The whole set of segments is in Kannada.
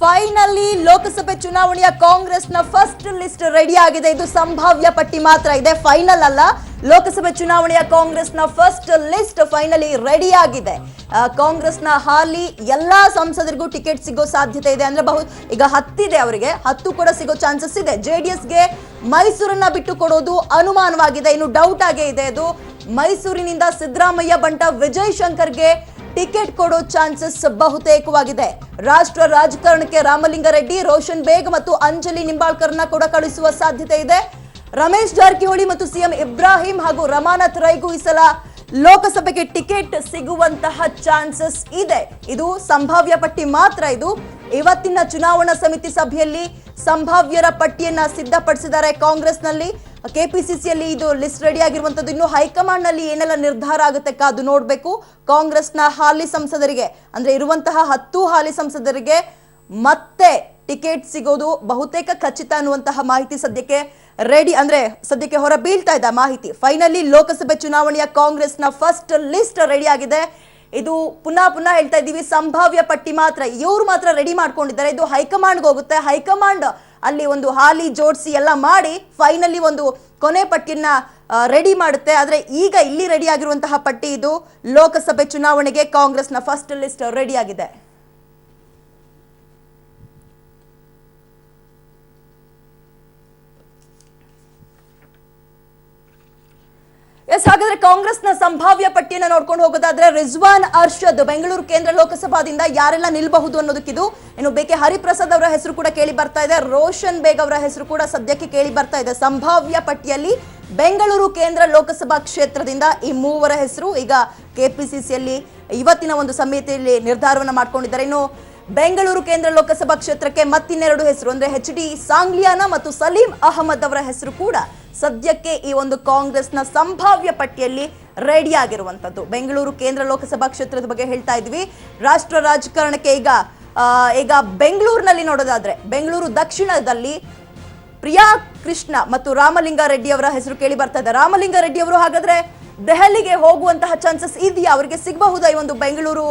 ಫೈನಲಿ ಲೋಕಸಭೆ ಚುನಾವಣೆಯ ಕಾಂಗ್ರೆಸ್ನ ಫಸ್ಟ್ ಲಿಸ್ಟ್ ರೆಡಿ ಆಗಿದೆ. ಇದು ಸಂಭಾವ್ಯ ಪಟ್ಟಿ ಮಾತ್ರ ಇದೆ, ಫೈನಲ್ ಅಲ್ಲ. ಲೋಕಸಭೆ ಚುನಾವಣೆಯ ಕಾಂಗ್ರೆಸ್ನ ಫಸ್ಟ್ ಲಿಸ್ಟ್ ಫೈನಲಿ ರೆಡಿ ಆಗಿದೆ. ಕಾಂಗ್ರೆಸ್ನ ಹಾಲಿ ಎಲ್ಲಾ ಸಂಸದರಿಗೂ ಟಿಕೆಟ್ ಸಿಗೋ ಸಾಧ್ಯತೆ ಇದೆ. ಅಂದ್ರೆ ಈಗ 10 ಇದೆ, ಅವರಿಗೆ 10 ಕೂಡ ಸಿಗೋ ಚಾನ್ಸಸ್ ಇದೆ. ಜೆಡಿಎಸ್ಗೆ ಮೈಸೂರನ್ನ ಬಿಟ್ಟು ಕೊಡೋದು ಅನುಮಾನವಾಗಿದೆ, ಇನ್ನು ಡೌಟ್ ಆಗೇ ಇದೆ. ಅದು ಮೈಸೂರಿನಿಂದ ಸಿದ್ದರಾಮಯ್ಯ ಬಂಟ ವಿಜಯ್ ಶಂಕರ್ಗೆ ಟಿಕೆಟ್ ಕೊಡೋ ಚಾನ್ಸಸ್ ಬಹುತೇಕವಾಗಿದೆ. ರಾಷ್ಟ್ರ ರಾಜಕಾರಣಕ್ಕೆ ರಾಮಲಿಂಗಾರೆಡ್ಡಿ, ರೋಷನ್ ಬೇಗ್ ಮತ್ತು ಅಂಜಲಿ ನಿಂಬಾಳ್ಕರ್ನ ಕೂಡ ಕಳಿಸುವ ಸಾಧ್ಯತೆ ಇದೆ. ರಮೇಶ್ ಜಾರಕಿಹೊಳಿ ಮತ್ತು ಸಿಎಂ ಇಬ್ರಾಹಿಂ ಹಾಗೂ ರಮಾನಾಥ್ ರೈಗೂ ಈ ಸಲ ಲೋಕಸಭೆಗೆ ಟಿಕೆಟ್ ಸಿಗುವಂತಹ ಚಾನ್ಸಸ್ ಇದೆ. ಇದು ಸಂಭಾವ್ಯ ಪಟ್ಟಿ ಮಾತ್ರ. ಇದು ಇವತ್ತಿನ ಚುನಾವಣಾ ಸಮಿತಿ ಸಭೆಯಲ್ಲಿ ಸಂಭಾವ್ಯರ ಪಟ್ಟಿಯನ್ನ ಸಿದ್ಧಪಡಿಸಿದ್ದಾರೆ ಕಾಂಗ್ರೆಸ್ನಲ್ಲಿ. ಕೆಪಿಸಿಸಿಯಲ್ಲಿ ಇದು ಲಿಸ್ಟ್ ರೆಡಿ ಆಗಿರುವಂತದ್ದು. ಇನ್ನು ಹೈಕಮಾಂಡ್ ನಲ್ಲಿ ಏನೆಲ್ಲ ನಿರ್ಧಾರ ಆಗುತ್ತೆ ಕಾದು ನೋಡ್ಬೇಕು. ಕಾಂಗ್ರೆಸ್ನ ಹಾಲಿ ಸಂಸದರಿಗೆ ಅಂದ್ರೆ ಇರುವಂತಹ 10 ಹಾಲಿ ಸಂಸದರಿಗೆ ಮತ್ತೆ ಟಿಕೆಟ್ ಸಿಗೋದು ಬಹುತೇಕ ಖಚಿತ ಅನ್ನುವಂತಹ ಮಾಹಿತಿ ಸದ್ಯಕ್ಕೆ ರೆಡಿ, ಅಂದ್ರೆ ಸದ್ಯಕ್ಕೆ ಹೊರ ಬೀಳ್ತಾ ಇದೆ ಮಾಹಿತಿ. ಫೈನಲಿ ಲೋಕಸಭೆ ಚುನಾವಣೆಯ ಕಾಂಗ್ರೆಸ್ನ ಫಸ್ಟ್ ಲಿಸ್ಟ್ ರೆಡಿ ಆಗಿದೆ. ಇದು ಪುನಃ ಹೇಳ್ತಾ ಇದ್ದೀವಿ, ಸಂಭಾವ್ಯ ಪಟ್ಟಿ ಮಾತ್ರ. ಇವರು ಮಾತ್ರ ರೆಡಿ ಮಾಡ್ಕೊಂಡಿದ್ದಾರೆ. ಇದು ಹೈಕಮಾಂಡ್ಗೆ ಹೋಗುತ್ತೆ. ಹೈಕಮಾಂಡ್ ಅಲ್ಲಿ ಒಂದು ಹಾಲಿ ಜೋಡಿಸಿ ಎಲ್ಲ ಮಾಡಿ ಫೈನಲಿ ಒಂದು ಕೊನೆ ಪಟ್ಟಿಯನ್ನ ರೆಡಿ ಮಾಡುತ್ತೆ. ಆದ್ರೆ ಈಗ ಇಲ್ಲಿ ರೆಡಿ ಆಗಿರುವಂತಹ ಪಟ್ಟಿ ಇದು. ಲೋಕಸಭೆ ಚುನಾವಣೆಗೆ ಕಾಂಗ್ರೆಸ್ನ ಫಸ್ಟ್ ಲಿಸ್ಟ್ ರೆಡಿ ಆಗಿದೆ. ಹಾಗಾದ್ರೆ ಕಾಂಗ್ರೆಸ್ನ ಸಂಭಾವ್ಯ ಪಟ್ಟಿಯನ್ನು ನೋಡ್ಕೊಂಡು ಹೋಗೋದಾದ್ರೆ ರಿಜ್ವಾನ್ ಅರ್ಷದ್ ಬೆಂಗಳೂರು ಕೇಂದ್ರ ಲೋಕಸಭಾದಿಂದ ಯಾರೆಲ್ಲ ನಿಲ್ಬಹುದು ಅನ್ನೋದಕ್ಕಿದು. ಇನ್ನು ಬೇಕೆ ಹರಿಪ್ರಸಾದ್ ಅವರ ಹೆಸರು ಕೂಡ ಕೇಳಿ ಬರ್ತಾ ಇದೆ. ರೋಷನ್ ಬೇಗ್ ಅವರ ಹೆಸರು ಕೂಡ ಸದ್ಯಕ್ಕೆ ಕೇಳಿ ಬರ್ತಾ ಇದೆ. ಸಂಭಾವ್ಯ ಪಟ್ಟಿಯಲ್ಲಿ ಬೆಂಗಳೂರು ಕೇಂದ್ರ ಲೋಕಸಭಾ ಕ್ಷೇತ್ರದಿಂದ ಈ 3 ಹೆಸರು ಈಗ ಕೆಪಿಸಿಸಿಯಲ್ಲಿ ಇವತ್ತಿನ ಒಂದು ಸಮಿತಿಯಲ್ಲಿ ನಿರ್ಧಾರವನ್ನ ಮಾಡ್ಕೊಂಡಿದ್ದಾರೆ. ಇನ್ನು ಬೆಂಗಳೂರು ಕೇಂದ್ರ ಲೋಕಸಭಾ ಕ್ಷೇತ್ರಕ್ಕೆ ಮತ್ತಿನ್ನೆರಡು ಹೆಸರು ಅಂದ್ರೆ HD ಸಾಂಗ್ಲಿಯಾನ ಮತ್ತು ಸಲೀಂ ಅಹಮದ್ ಅವರ ಹೆಸರು ಕೂಡ ಸದ್ಯಕ್ಕೆ ಈ ಒಂದು ಕಾಂಗ್ರೆಸ್ನ ಸಂಭಾವ್ಯ ಪಟ್ಟಿಯಲ್ಲಿ ರೆಡಿ ಆಗಿರುವಂತದ್ದು. ಬೆಂಗಳೂರು ಕೇಂದ್ರ ಲೋಕಸಭಾ ಕ್ಷೇತ್ರದ ಬಗ್ಗೆ ಹೇಳ್ತಾ ಇದ್ವಿ. ರಾಷ್ಟ್ರ ರಾಜಕಾರಣಕ್ಕೆ ಈಗ ಬೆಂಗಳೂರಿನಲ್ಲಿ ನೋಡೋದಾದ್ರೆ ಬೆಂಗಳೂರು ದಕ್ಷಿಣದಲ್ಲಿ ಪ್ರಿಯಾ ಕೃಷ್ಣ ಮತ್ತು ರಾಮಲಿಂಗಾರೆಡ್ಡಿ ಅವರ ಹೆಸರು ಕೇಳಿ ಬರ್ತಾ ಇದೆ. ರಾಮಲಿಂಗಾರೆಡ್ಡಿ ಅವರು ಹಾಗಾದ್ರೆ ದೆಹಲಿಗೆ ಹೋಗುವಂತಹ ಚಾನ್ಸಸ್ ಇದೆಯಾ? ಅವರಿಗೆ ಸಿಗಬಹುದಾ? ಈ ಒಂದು ಬೆಂಗಳೂರು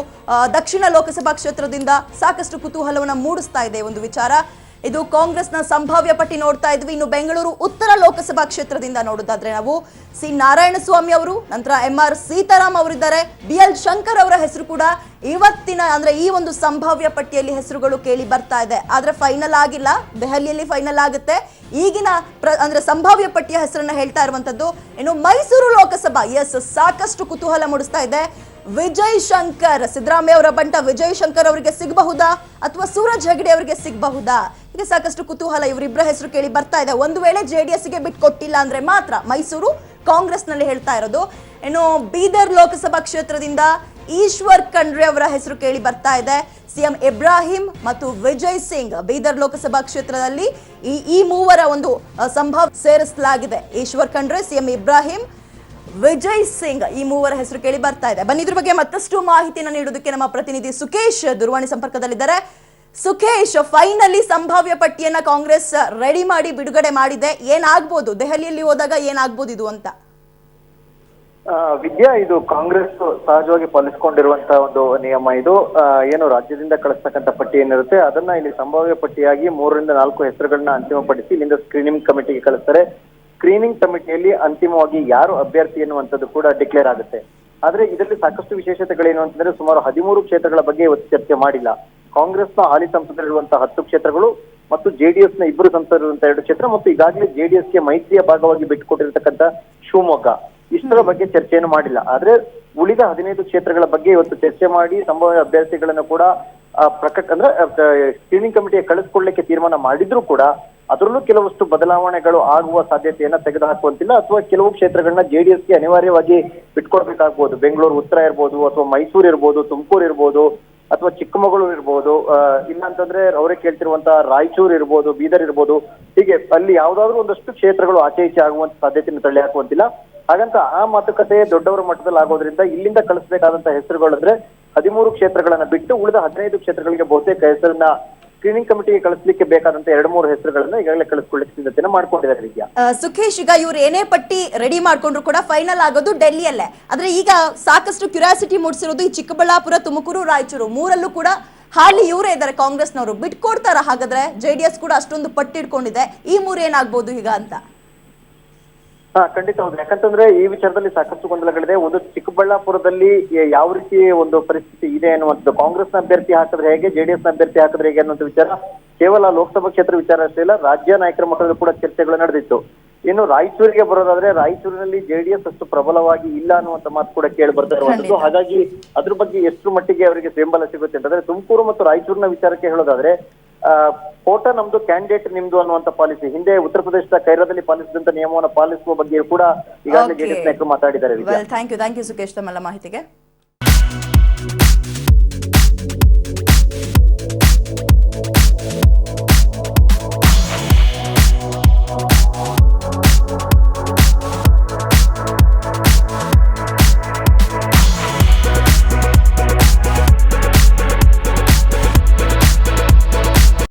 ದಕ್ಷಿಣ ಲೋಕಸಭಾ ಕ್ಷೇತ್ರದಿಂದ ಸಾಕಷ್ಟು ಕುತೂಹಲವನ್ನ ಮೂಡಿಸ್ತಾ ಇದೆ ಒಂದು ವಿಚಾರ. ಇದು ಕಾಂಗ್ರೆಸ್ನ ಸಂಭಾವ್ಯ ಪಟ್ಟಿ ನೋಡ್ತಾ ಇದ್ವಿ. ಇನ್ನು ಬೆಂಗಳೂರು ಉತ್ತರ ಲೋಕಸಭಾ ಕ್ಷೇತ್ರದಿಂದ ನೋಡೋದಾದ್ರೆ ನಾವು ಸಿ ನಾರಾಯಣಸ್ವಾಮಿ ಅವರು, ನಂತರ MR ಸೀತಾರಾಮ್ ಅವರಿದ್ದಾರೆ. BL ಶಂಕರ್ ಅವರ ಹೆಸರು ಕೂಡ ಇವತ್ತಿನ ಅಂದ್ರೆ ಈ ಒಂದು ಸಂಭಾವ್ಯ ಪಟ್ಟಿಯಲ್ಲಿ ಹೆಸರುಗಳು ಕೇಳಿ ಬರ್ತಾ ಇದೆ. ಆದ್ರೆ ಫೈನಲ್ ಆಗಿಲ್ಲ, ದೆಹಲಿಯಲ್ಲಿ ಫೈನಲ್ ಆಗುತ್ತೆ. ಈಗಿನ ಅಂದ್ರೆ ಸಂಭಾವ್ಯ ಪಟ್ಟಿಯ ಹೆಸರನ್ನ ಹೇಳ್ತಾ ಇರುವಂತದ್ದು. ಇನ್ನು ಮೈಸೂರು ಲೋಕಸಭಾ ಸಾಕಷ್ಟು ಕುತೂಹಲ ಮೂಡಿಸ್ತಾ ಇದೆ. ವಿಜಯ್ ಶಂಕರ್, ಸಿದ್ದರಾಮಯ್ಯ ಅವರ ಬಂಟ ವಿಜಯ್ ಶಂಕರ್ ಅವರಿಗೆ ಸಿಗಬಹುದಾ ಅಥವಾ ಸೂರಜ್ ಹೆಗಡೆ ಅವರಿಗೆ ಸಿಗಬಹುದಾ? ಹೀಗೆ ಸಾಕಷ್ಟು ಕುತೂಹಲ ಇವರಿಬ್ಬರ ಹೆಸರು ಕೇಳಿ ಬರ್ತಾ ಇದೆ. ಒಂದು ವೇಳೆ JDSಗೆ ಬಿಟ್ಕೊಟ್ಟಿಲ್ಲ ಅಂದ್ರೆ ಮಾತ್ರ ಮೈಸೂರು ಕಾಂಗ್ರೆಸ್ನಲ್ಲಿ ಹೇಳ್ತಾ ಇರೋದು. ಇನ್ನು ಬೀದರ್ ಲೋಕಸಭಾ ಕ್ಷೇತ್ರದಿಂದ ಈಶ್ವರ್ ಖಂಡ್ರೆ ಅವರ ಹೆಸರು ಕೇಳಿ ಬರ್ತಾ ಇದೆ. ಸಿಎಂ ಇಬ್ರಾಹಿಂ ಮತ್ತು ವಿಜಯ್ ಸಿಂಗ್ ಬೀದರ್ ಲೋಕಸಭಾ ಕ್ಷೇತ್ರದಲ್ಲಿ ಈ 3 ಒಂದು ಸಂಭಾವ್ಯ ಸೇರಿಸಲಾಗಿದೆ. ಈಶ್ವರ್ ಖಂಡ್ರೆ, ಸಿಎಂ ಇಬ್ರಾಹಿಂ, ವಿಜಯ್ ಸಿಂಗ್ ಈ 3 ಹೆಸರು ಕೇಳಿ ಬರ್ತಾ ಇದೆ. ಬನ್ನಿ ಇದ್ರ ಬಗ್ಗೆ ಮತ್ತಷ್ಟು ಮಾಹಿತಿಯನ್ನು ನೀಡೋದಕ್ಕೆ ನಮ್ಮ ಪ್ರತಿನಿಧಿ ಸುಖೇಶ್ ದೂರವಾಣಿ ಸಂಪರ್ಕದಲ್ಲಿದ್ದಾರೆ. ಸುಖೇಶ್, ಫೈನಲಿ ಸಂಭಾವ್ಯ ಪಟ್ಟಿಯನ್ನ ಕಾಂಗ್ರೆಸ್ ರೆಡಿ ಮಾಡಿ ಬಿಡುಗಡೆ ಮಾಡಿದೆ. ಏನಾಗ್ಬೋದು ದೆಹಲಿಯಲ್ಲಿ ಹೋದಾಗ ಏನಾಗ್ಬೋದು ಇದು ಅಂತ? ವಿದ್ಯಾ, ಇದು ಕಾಂಗ್ರೆಸ್ ಸಹಜವಾಗಿ ಪಾಲಿಸಿಕೊಂಡಿರುವಂತಹ ಒಂದು ನಿಯಮ. ಇದು ಏನು ರಾಜ್ಯದಿಂದ ಕಳಿಸ್ತಕ್ಕಂಥ ಪಟ್ಟಿ ಏನಿರುತ್ತೆ ಅದನ್ನ ಇಲ್ಲಿ ಸಂಭಾವ್ಯ ಪಟ್ಟಿಯಾಗಿ 3 ರಿಂದ 4 ಹೆಸರುಗಳನ್ನ ಅಂತಿಮಪಡಿಸಿ ಇಲ್ಲಿಂದ ಸ್ಕ್ರೀನಿಂಗ್ ಕಮಿಟಿಗೆ ಕಳಿಸ್ತಾರೆ. ಸ್ಕ್ರೀನಿಂಗ್ ಕಮಿಟಿಯಲ್ಲಿ ಅಂತಿಮವಾಗಿ ಯಾರು ಅಭ್ಯರ್ಥಿ ಎನ್ನುವಂಥದ್ದು ಕೂಡ ಡಿಕ್ಲೇರ್ ಆಗುತ್ತೆ. ಆದ್ರೆ ಇದರಲ್ಲಿ ಸಾಕಷ್ಟು ವಿಶೇಷತೆಗಳೇನು ಅಂತಂದ್ರೆ ಸುಮಾರು 13 ಕ್ಷೇತ್ರಗಳ ಬಗ್ಗೆ ಇವತ್ತು ಚರ್ಚೆ ಮಾಡಿಲ್ಲ. ಕಾಂಗ್ರೆಸ್ನ ಹಾಲಿ ಸಂಸದರಿರುವಂತಹ 10 ಕ್ಷೇತ್ರಗಳು ಮತ್ತು JDSನ 2 ಸಂಸದರಿರುವಂತಹ 2 ಕ್ಷೇತ್ರ ಮತ್ತು ಈಗಾಗಲೇ JDSಗೆ ಮೈತ್ರಿಯ ಭಾಗವಾಗಿ ಬಿಟ್ಟುಕೊಟ್ಟಿರ್ತಕ್ಕಂಥ ಶಿವಮೊಗ್ಗ, ಇಷ್ಟರ ಬಗ್ಗೆ ಚರ್ಚೆಯನ್ನು ಮಾಡಿಲ್ಲ. ಆದ್ರೆ ಉಳಿದ 15 ಕ್ಷೇತ್ರಗಳ ಬಗ್ಗೆ ಇವತ್ತು ಚರ್ಚೆ ಮಾಡಿ ಸಂಭಾವ್ಯ ಅಭ್ಯರ್ಥಿಗಳನ್ನು ಕೂಡ ಸ್ಕ್ರೀನಿಂಗ್ ಕಮಿಟಿಗೆ ಕಳಿಸ್ಕೊಡ್ಲಿಕ್ಕೆ ತೀರ್ಮಾನ ಮಾಡಿದ್ರು ಕೂಡ ಅದರಲ್ಲೂ ಕೆಲವಷ್ಟು ಬದಲಾವಣೆಗಳು ಆಗುವ ಸಾಧ್ಯತೆಯನ್ನ ತೆಗೆದುಹಾಕುವಂತಿಲ್ಲ. ಅಥವಾ ಕೆಲವು ಕ್ಷೇತ್ರಗಳನ್ನ JDSಗೆ ಅನಿವಾರ್ಯವಾಗಿ ಬಿಟ್ಕೊಡ್ಬೇಕಾಗ್ಬೋದು. ಬೆಂಗಳೂರು ಉತ್ತರ ಇರ್ಬೋದು, ಅಥವಾ ಮೈಸೂರು ಇರ್ಬೋದು, ತುಮಕೂರು ಇರ್ಬೋದು, ಅಥವಾ ಚಿಕ್ಕಮಗಳೂರು ಇರ್ಬೋದು, ಇಲ್ಲ ಅಂತಂದ್ರೆ ಅವರೇ ಕೇಳ್ತಿರುವಂತಹ ರಾಯಚೂರು ಇರ್ಬೋದು, ಬೀದರ್ ಇರ್ಬೋದು. ಹೀಗೆ ಅಲ್ಲಿ ಯಾವ್ದಾದ್ರು ಒಂದಷ್ಟು ಕ್ಷೇತ್ರಗಳು ಆಚೆ ಈಚೆ ಆಗುವಂತ ಸಾಧ್ಯತೆಯನ್ನು ತಳ್ಳಿ ಹಾಕುವಂತಿಲ್ಲ. ಹಾಗಂತ ಆ ಮಾತುಕತೆ ದೊಡ್ಡವರ ಮಟ್ಟದಲ್ಲಿ ಆಗೋದ್ರಿಂದ ಇಲ್ಲಿಂದ ಕಳಿಸಬೇಕಾದಂತಹ ಹೆಸರುಗಳಂದ್ರೆ 13 ಕ್ಷೇತ್ರಗಳನ್ನ ಬಿಟ್ಟು ಉಳಿದ 15 ಕ್ಷೇತ್ರಗಳಿಗೆ ಬಹುತೇಕ ಹೆಸರನ್ನ ಸ್ಕ್ರೀನಿಂಗ್ ಕಮಿಟಿಗೆ ಕಳಿಸ್ಲಿಕ್ಕೆ ಬೇಕಾದಂತ 2-3 ಹೆಸರುಗಳನ್ನ ಈಗಾಗಲೇ ಕಳಿಸ್ಕೊಳ್ಳಿಕ್ಕೆ ಸಿದ್ಧತೆಯನ್ನು ಮಾಡ್ಕೊಂಡಿದ್ದಾರೆ. ವಿದ್ಯಾ, ಸುಖೇಶ್, ಈಗ ಇವ್ರು ಏನೇ ಪಟ್ಟಿ ರೆಡಿ ಮಾಡ್ಕೊಂಡ್ರು ಕೂಡ ಫೈನಲ್ ಆಗೋದು ಡೆಲ್ಲಿಯಲ್ಲೇ. ಆದ್ರೆ ಈಗ ಸಾಕಷ್ಟು ಕ್ಯೂರಿಯಾಸಿಟಿ ಮೂಡಿಸಿರೋದು ಈ ಚಿಕ್ಕಬಳ್ಳಾಪುರ, ತುಮಕೂರು, ರಾಯಚೂರು 3ರಲ್ಲೂ ಕೂಡ ಹಾಲಿ ಇವರೇ ಇದ್ದಾರೆ ಕಾಂಗ್ರೆಸ್ನವರು, ಬಿಟ್ಕೊಡ್ತಾರ ಹಾಗಾದ್ರೆ? ಜೆಡಿಎಸ್ ಕೂಡ ಅಷ್ಟೊಂದು ಪಟ್ಟಿಡ್ಕೊಂಡಿದೆ, ಈ ಮೂರು ಏನಾಗ್ಬೋದು ಈಗ ಅಂತ? ಖಂಡಿತ ಹೌದು. ಯಾಕಂತಂದ್ರೆ ಈ ವಿಚಾರದಲ್ಲಿ ಸಾಕಷ್ಟು ಗೊಂದಲಗಳಿದೆ. ಒಂದು ಚಿಕ್ಕಬಳ್ಳಾಪುರದಲ್ಲಿ ಯಾವ ರೀತಿ ಒಂದು ಪರಿಸ್ಥಿತಿ ಇದೆ ಅನ್ನುವಂಥದ್ದು, ಕಾಂಗ್ರೆಸ್ನ ಅಭ್ಯರ್ಥಿ ಹಾಕಿದ್ರೆ ಹೇಗೆ, ಜೆಡಿಎಸ್ ಅಭ್ಯರ್ಥಿ ಹಾಕಿದ್ರೆ ಹೇಗೆ ಅನ್ನುವಂಥ ವಿಚಾರ ಕೇವಲ ಲೋಕಸಭಾ ಕ್ಷೇತ್ರ ವಿಚಾರ ಅಷ್ಟೇ ಇಲ್ಲ, ರಾಜ್ಯ ನಾಯಕರ ಮಟ್ಟದಲ್ಲೂ ಕೂಡ ಚರ್ಚೆಗಳು ನಡೆದಿತ್ತು. ಇನ್ನು ರಾಯಚೂರಿಗೆ ಬರೋದಾದ್ರೆ ರಾಯಚೂರಿನಲ್ಲಿ ಜೆಡಿಎಸ್ ಅಷ್ಟು ಪ್ರಬಲವಾಗಿ ಇಲ್ಲ ಅನ್ನುವಂತ ಮಾತು ಕೂಡ ಕೇಳಿ ಬರ್ತಾ ಇರುವಂತದ್ದು. ಹಾಗಾಗಿ ಅದ್ರ ಬಗ್ಗೆ ಎಷ್ಟು ಮಟ್ಟಿಗೆ ಅವರಿಗೆ ಬೆಂಬಲ ಸಿಗುತ್ತೆ ಅಂತಂದ್ರೆ, ತುಮಕೂರು ಮತ್ತು ರಾಯಚೂರಿನ ವಿಚಾರಕ್ಕೆ ಹೇಳೋದಾದ್ರೆ ಕೋಟ ನಮ್ದು, ಕ್ಯಾಂಡಿಡೇಟ್ ನಿಮ್ದು ಅನ್ನುವಂತ ಪಾಲಿಸಿ ಹಿಂದೆ ಉತ್ತರ ಪ್ರದೇಶದ ಕೈರಾದಲ್ಲಿ ಪಾಲಿಸಿದಂತ ನಿಯಮವನ್ನು ಪಾಲಿಸುವ ಬಗ್ಗೆ ಕೂಡ ಈಗಾಗಲೇ ಜೆಡಿಎಸ್ ನಾಯಕರು ಮಾತಾಡಿದ್ದಾರೆ. ಥ್ಯಾಂಕ್ ಯು ಸುಖೇಶ್ ತಮ್ಮೆಲ್ಲ ಮಾಹಿತಿಗೆ.